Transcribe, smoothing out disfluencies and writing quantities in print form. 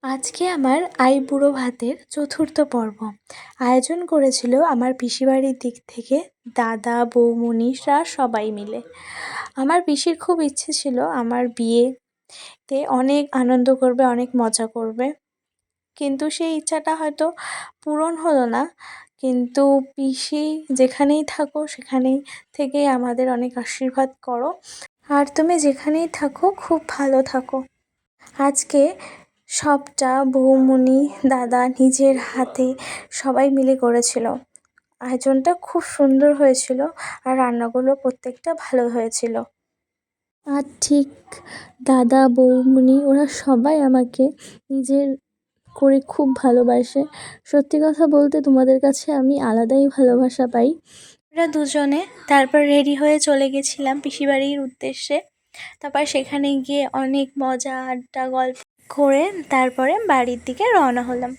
আজকে আমার আইবুড়ো ভাতের চতুর্থ পর্ব। আয়োজন করেছিল আমার পিসিবাড়ির দিক থেকে দাদা, বৌমণিরা সবাই মিলে। আমার পিসির খুব ইচ্ছে ছিল আমার বিয়েতে অনেক আনন্দ করবে, অনেক মজা করবে, কিন্তু সেই ইচ্ছাটা হয়তো পূরণ হলো না। কিন্তু পিসি যেখানেই থাকো সেখানেই থেকেই আমাদের অনেক আশীর্বাদ করো, আর তুমি যেখানেই থাকো খুব ভালো থাকো। আজকে সবটা বৌমণি, দাদা নিজের হাতে সবাই মিলে করেছিল। আয়োজনটা খুব সুন্দর হয়েছিল, আর রান্নাগুলো প্রত্যেকটা ভালো হয়েছিল। আর ঠিক দাদা, বৌমণি ওরা সবাই আমাকে নিজের করে খুব ভালোবাসে। সত্যি কথা বলতে তোমাদের কাছে আমি আলাদাই ভালোবাসা পাই। আমরা দুজনে তারপর রেডি হয়ে চলে গেছিলাম পিসিবাড়ির উদ্দেশ্যে। তারপর সেখানে গিয়ে অনেক মজা, আড্ডা, গল্প করে তারপরে বাড়ির দিকে রওনা হলাম।